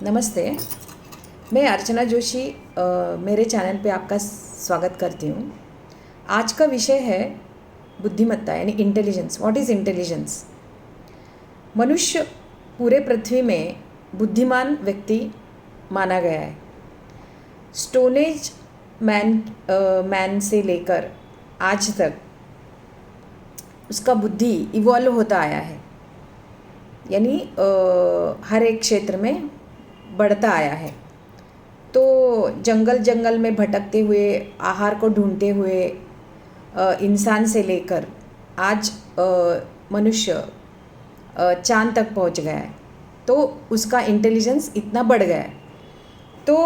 नमस्ते। मैं अर्चना जोशी मेरे चैनल पे आपका स्वागत करती हूँ। आज का विषय है बुद्धिमत्ता यानी इंटेलिजेंस। What is intelligence? मनुष्य पूरे पृथ्वी में बुद्धिमान व्यक्ति माना गया है। स्टोन एज मैन से लेकर आज तक उसका बुद्धि इवॉल्व होता आया है, यानी हर एक क्षेत्र में बढ़ता आया है। तो जंगल जंगल में भटकते हुए, आहार को ढूंढते हुए इंसान से लेकर आज मनुष्य चांद तक पहुंच गया है। तो उसका इंटेलिजेंस इतना बढ़ गया है। तो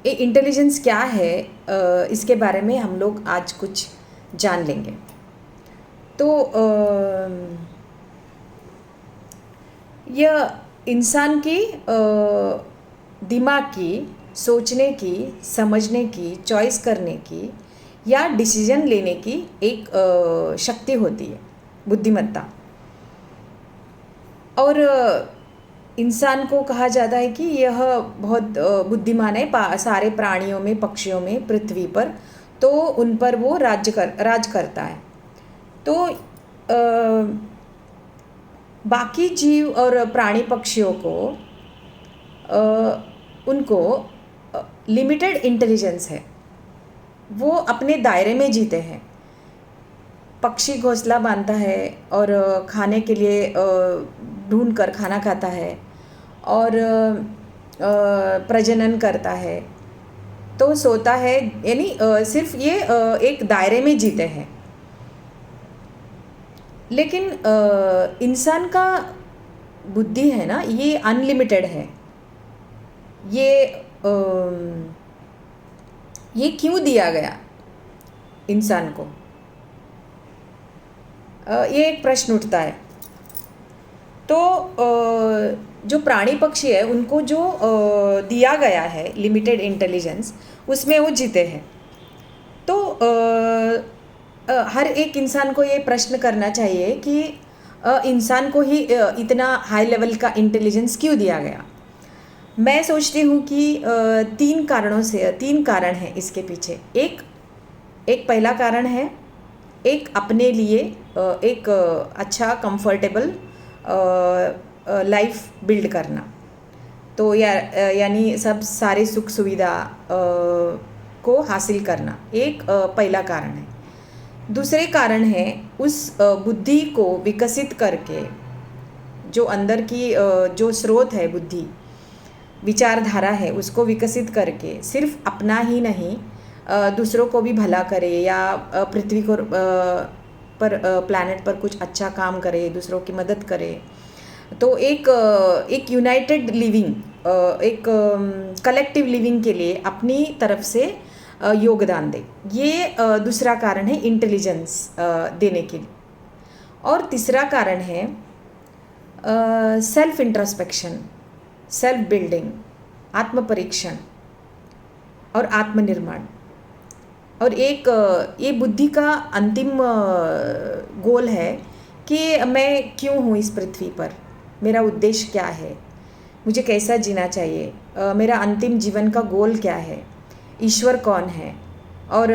ये इंटेलिजेंस क्या है, इसके बारे में हम लोग आज कुछ जान लेंगे। तो यह इंसान की दिमाग की, सोचने की, समझने की, चॉइस करने की या डिसीजन लेने की एक शक्ति होती है, बुद्धिमत्ता। और इंसान को कहा जाता है कि यह बहुत बुद्धिमान है सारे प्राणियों में, पक्षियों में, पृथ्वी पर। तो उन पर वो राज करता है। तो बाकी जीव और प्राणी पक्षियों को उनको लिमिटेड इंटेलिजेंस है। वो अपने दायरे में जीते हैं। पक्षी घोंसला बांधता है और खाने के लिए ढूंढ कर खाना खाता है और प्रजनन करता है, तो सोता है, यानी सिर्फ ये एक दायरे में जीते हैं। लेकिन इंसान का बुद्धि है ना, ये अनलिमिटेड है। ये क्यों दिया गया इंसान को? ये एक प्रश्न उठता है। तो जो प्राणी पक्षी है उनको जो दिया गया है लिमिटेड इंटेलिजेंस, उसमें वो जीते हैं। तो हर एक इंसान को ये प्रश्न करना चाहिए कि इंसान को ही इतना हाई लेवल का इंटेलिजेंस क्यों दिया गया। मैं सोचती हूँ कि तीन कारण हैं इसके पीछे। एक पहला कारण है, एक अपने लिए एक अच्छा कंफर्टेबल लाइफ बिल्ड करना। तो यानी सब सारे सुख सुविधा को हासिल करना, एक पहला कारण है। दूसरे कारण है उस बुद्धि को विकसित करके, जो अंदर की जो स्रोत है, बुद्धि विचारधारा है, उसको विकसित करके सिर्फ अपना ही नहीं, दूसरों को भी भला करे या पृथ्वी को पर प्लैनेट पर कुछ अच्छा काम करे, दूसरों की मदद करे। तो एक यूनाइटेड लिविंग, एक कलेक्टिव लिविंग के लिए अपनी तरफ से योगदान दे। ये दूसरा कारण है इंटेलिजेंस देने के लिए। और तीसरा कारण है सेल्फ इंट्रोस्पेक्शन, सेल्फ बिल्डिंग, आत्म परीक्षण और आत्मनिर्माण। और एक ये बुद्धि का अंतिम गोल है कि मैं क्यों हूँ इस पृथ्वी पर, मेरा उद्देश्य क्या है, मुझे कैसा जीना चाहिए, मेरा अंतिम जीवन का गोल क्या है, ईश्वर कौन है, और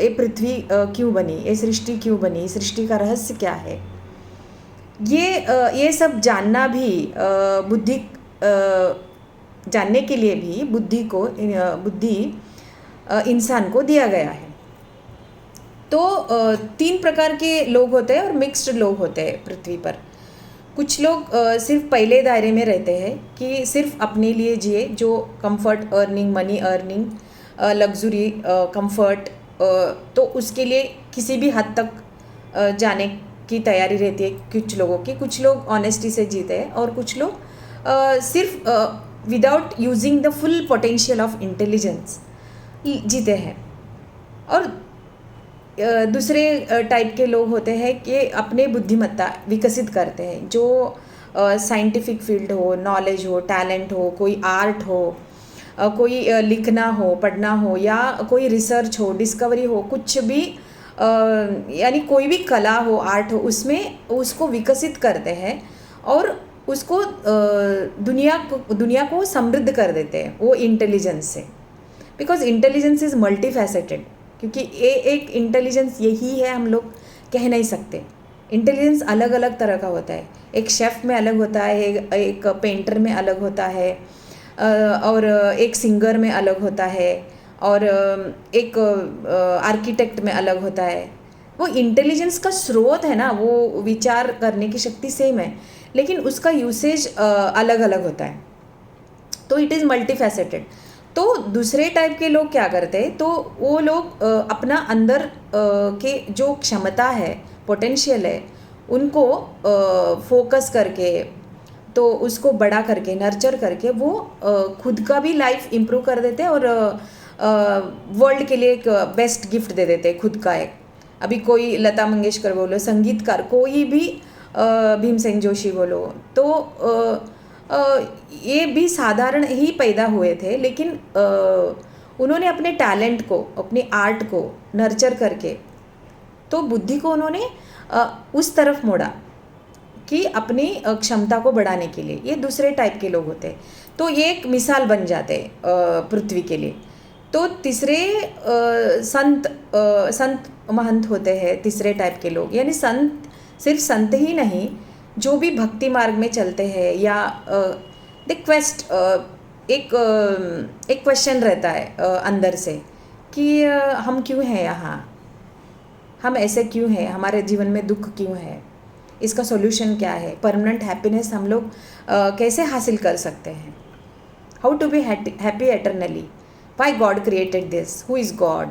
ये पृथ्वी क्यों बनी, ये सृष्टि क्यों बनी, सृष्टि का रहस्य क्या है। ये सब जानना भी बुद्धि जानने के लिए भी बुद्धि इंसान को दिया गया है। तो तीन प्रकार के लोग होते हैं और मिक्स्ड लोग होते हैं पृथ्वी पर। कुछ लोग सिर्फ पहले दायरे में रहते हैं कि सिर्फ अपने लिए जिए, जो comfort earning, money earning, luxury, comfort, तो उसके लिए किसी भी हद तक जाने की तैयारी रहती है कुछ लोगों की। कुछ लोग ऑनेस्टी से जीते हैं और कुछ लोग सिर्फ without using the full potential of intelligence जीते हैं। और दूसरे टाइप के लोग होते हैं कि अपने बुद्धिमत्ता विकसित करते हैं, जो साइंटिफिक फील्ड हो, नॉलेज हो, टैलेंट हो, कोई आर्ट हो, कोई लिखना हो, पढ़ना हो, या कोई रिसर्च हो, डिस्कवरी हो, कुछ भी यानी कोई भी कला हो, आर्ट हो, उसमें उसको विकसित करते हैं और उसको दुनिया को समृद्ध कर देते हैं वो इंटेलिजेंस से, because intelligence is multi faceted. क्योंकि ये एक इंटेलिजेंस यही है हम लोग कह नहीं सकते। इंटेलिजेंस अलग अलग तरह का होता है। एक शेफ़ में अलग होता है, एक पेंटर में अलग होता है, और एक सिंगर में अलग होता है, और एक आर्किटेक्ट में अलग होता है। वो इंटेलिजेंस का स्रोत है ना, वो विचार करने की शक्ति सेम है, लेकिन उसका यूसेज अलग अलग होता है। तो इट इज़ मल्टी फैसेटेड। तो दूसरे टाइप के लोग क्या करते हैं, तो वो लोग अपना अंदर के जो क्षमता है, पोटेंशियल है, उनको फोकस करके, तो उसको बड़ा करके, नर्चर करके वो खुद का भी लाइफ इम्प्रूव कर देते हैं और वर्ल्ड के लिए एक बेस्ट गिफ्ट दे देते हैं खुद का। एक अभी कोई लता मंगेशकर बोलो, संगीतकार कोई भी, भीमसेन जोशी बोलो, तो ये भी साधारण ही पैदा हुए थे, लेकिन उन्होंने अपने टैलेंट को, अपनी आर्ट को नर्चर करके, तो बुद्धि को उन्होंने उस तरफ मोड़ा कि अपनी क्षमता को बढ़ाने के लिए। ये दूसरे टाइप के लोग होते हैं। तो ये एक मिसाल बन जाते पृथ्वी के लिए। तो तीसरे संत महंत होते हैं तीसरे टाइप के लोग। यानी संत सिर्फ संत ही नहीं, जो भी भक्ति मार्ग में चलते हैं, या द क्वेस्ट, एक क्वेश्चन रहता है अंदर से कि हम क्यों हैं यहाँ, हम ऐसे क्यों हैं, हमारे जीवन में दुख क्यों है, इसका सॉल्यूशन क्या है, परमानेंट हैप्पीनेस हम लोग कैसे हासिल कर सकते हैं, how to be happy eternally, why God created this, who is God,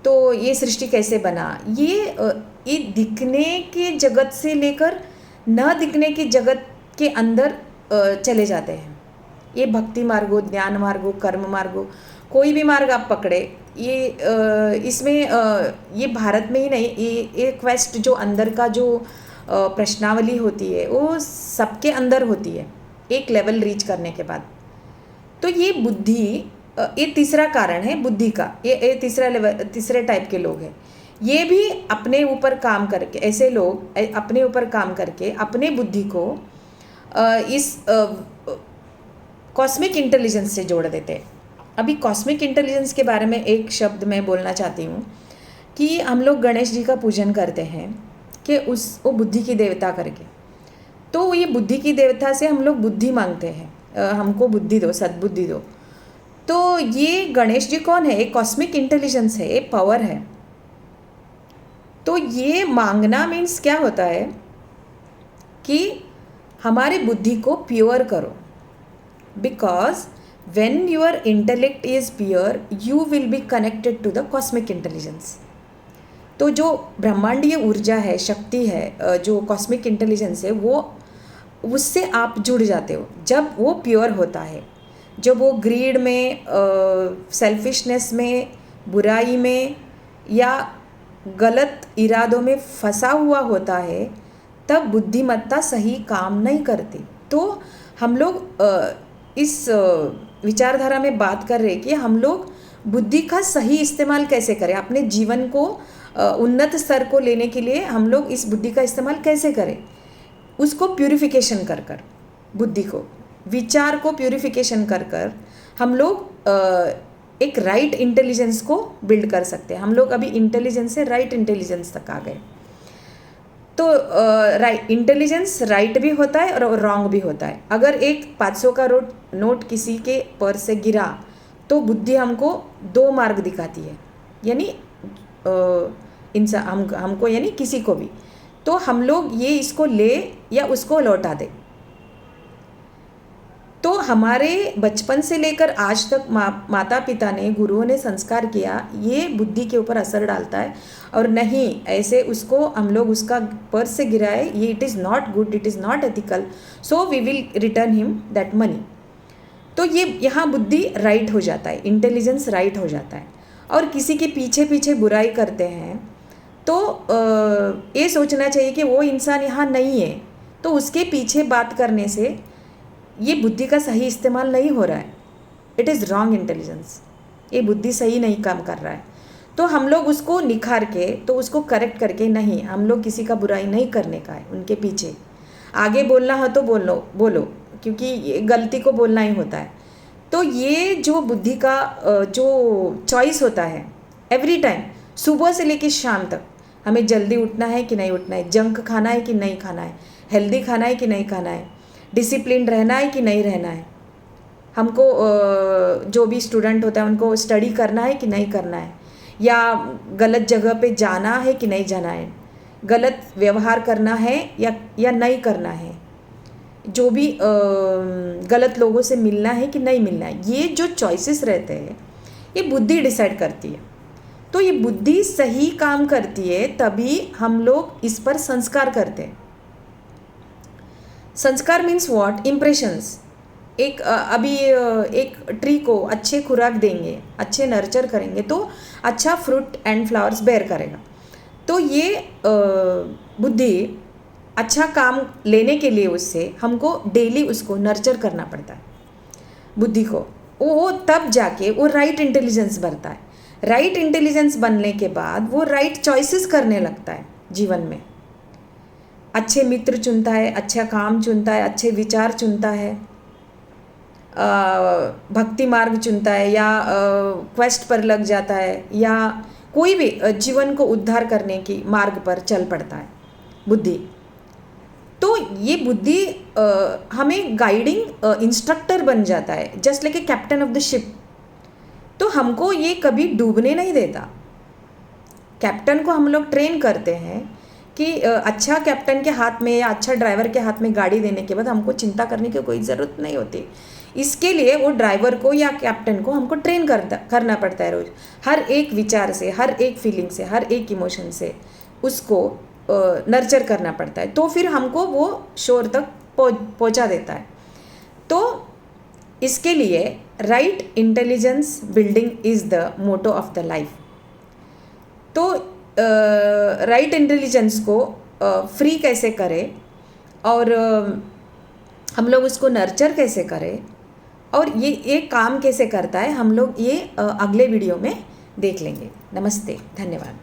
तो ये सृष्टि कैसे बना। ये दिखने के जगत से लेकर न दिखने की जगत के अंदर चले जाते हैं। ये भक्ति मार्ग हो, ज्ञान मार्ग हो, कर्म मार्ग हो, कोई भी मार्ग आप पकड़े, ये इसमें ये भारत में ही नहीं, ये क्वेस्ट जो अंदर का जो प्रश्नावली होती है वो सबके अंदर होती है एक लेवल रीच करने के बाद। तो ये बुद्धि, ये तीसरा कारण है बुद्धि का। ये तीसरे टाइप के लोग हैं। ये भी अपने ऊपर काम करके, ऐसे लोग अपने ऊपर काम करके अपने बुद्धि को इस कॉस्मिक इंटेलिजेंस से जोड़ देते हैं। अभी कॉस्मिक इंटेलिजेंस के बारे में एक शब्द मैं बोलना चाहती हूँ कि हम लोग गणेश जी का पूजन करते हैं कि वो बुद्धि की देवता करके। तो ये बुद्धि की देवता से हम लोग बुद्धि मांगते हैं, हमको बुद्धि दो, सद्बुद्धि दो। तो ये गणेश जी कौन है? एक कॉस्मिक इंटेलिजेंस है, एक पावर है। तो ये मांगना मीन्स क्या होता है कि हमारी बुद्धि को प्योर करो, because when your intellect is pure you will be connected to the cosmic intelligence। तो जो ब्रह्मांडीय ऊर्जा है, शक्ति है, जो कॉस्मिक इंटेलिजेंस है, वो उससे आप जुड़ जाते हो जब वो प्योर होता है। जब वो ग्रीड में, सेल्फिशनेस में, बुराई में या गलत इरादों में फंसा हुआ होता है, तब बुद्धिमत्ता सही काम नहीं करती। तो हम लोग इस विचारधारा में बात कर रहे हैं कि हम लोग बुद्धि का सही इस्तेमाल कैसे करें, अपने जीवन को उन्नत स्तर को लेने के लिए हम लोग इस बुद्धि का इस्तेमाल कैसे करें, उसको प्यूरिफिकेशन कर कर, बुद्धि को, विचार को प्यूरिफिकेशन कर कर हम लोग एक राइट इंटेलिजेंस को बिल्ड कर सकते हैं। हम लोग अभी इंटेलिजेंस से राइट इंटेलिजेंस तक आ गए। तो राइट इंटेलिजेंस राइट भी होता है और रॉन्ग भी होता है। अगर एक 500 का नोट किसी के पर्स से गिरा तो बुद्धि हमको 2 मार्ग दिखाती है, यानी इंसान हमको यानी किसी को भी। तो हम लोग ये इसको ले या उसको लौटा दे। तो हमारे बचपन से लेकर आज तक माता पिता ने, गुरुओं ने संस्कार किया, ये बुद्धि के ऊपर असर डालता है। और नहीं ऐसे उसको हम लोग उसका पर्स से गिराए, ये it is not good, it is not ethical, so we will return him that money. तो ये यहाँ बुद्धि राइट हो जाता है, इंटेलिजेंस राइट हो जाता है। और किसी के पीछे पीछे बुराई करते हैं तो ये सोचना चाहिए कि वो इंसान यहाँ नहीं है, तो उसके पीछे बात करने से ये बुद्धि का सही इस्तेमाल नहीं हो रहा है। इट इज़ रॉन्ग इंटेलिजेंस, ये बुद्धि सही नहीं काम कर रहा है। तो हम लोग उसको निखार के, तो उसको करेक्ट करके, नहीं हम लोग किसी का बुराई नहीं करने का है उनके पीछे, आगे बोलना हो तो बोलो बोलो, क्योंकि गलती को बोलना ही होता है। तो ये जो बुद्धि का जो चॉइस होता है एवरी टाइम, सुबह से लेकर शाम तक, हमें जल्दी उठना है कि नहीं उठना है, जंक खाना है कि नहीं खाना है, हेल्दी खाना है कि नहीं खाना है, डिसिप्लिन रहना है कि नहीं रहना है, हमको जो भी स्टूडेंट होता है उनको स्टडी करना है कि नहीं करना है, या गलत जगह पे जाना है कि नहीं जाना है, गलत व्यवहार करना है या नहीं करना है, जो भी गलत लोगों से मिलना है कि नहीं मिलना है, ये जो चॉइसेस रहते हैं ये बुद्धि डिसाइड करती है। तो ये बुद्धि सही काम करती है तभी हम लोग इस पर संस्कार करते हैं। संस्कार मीन्स व्हाट? इम्प्रेशंस। अभी एक ट्री को अच्छे खुराक देंगे, अच्छे नर्चर करेंगे तो अच्छा फ्रूट एंड फ्लावर्स बेयर करेगा। तो ये बुद्धि अच्छा काम लेने के लिए उससे हमको डेली उसको नर्चर करना पड़ता है बुद्धि को। वो तब जाके वो राइट इंटेलिजेंस बनता है। राइट इंटेलिजेंस बनने के बाद वो राइट चॉइसेस करने लगता है जीवन में। अच्छे मित्र चुनता है, अच्छा काम चुनता है, अच्छे विचार चुनता है, भक्ति मार्ग चुनता है, या क्वेस्ट पर लग जाता है, या कोई भी जीवन को उद्धार करने की मार्ग पर चल पड़ता है बुद्धि। तो ये बुद्धि हमें गाइडिंग इंस्ट्रक्टर बन जाता है, just like a captain of the ship. तो हमको ये कभी डूबने नहीं देता। कैप्टन को हम लोग ट्रेन करते हैं कि अच्छा कैप्टन के हाथ में या अच्छा ड्राइवर के हाथ में गाड़ी देने के बाद हमको चिंता करने की कोई ज़रूरत नहीं होती। इसके लिए वो ड्राइवर को या कैप्टन को हमको ट्रेन करना पड़ता है रोज़, हर एक विचार से, हर एक फीलिंग से, हर एक इमोशन से उसको नर्चर करना पड़ता है। तो फिर हमको वो शोर तक पहुंचा देता है। तो इसके लिए right intelligence building is the motto of the life. तो राइट इंटेलिजेंस को फ्री कैसे करें और हम लोग उसको नर्चर कैसे करें और ये काम कैसे करता है, हम लोग ये अगले वीडियो में देख लेंगे। नमस्ते, धन्यवाद।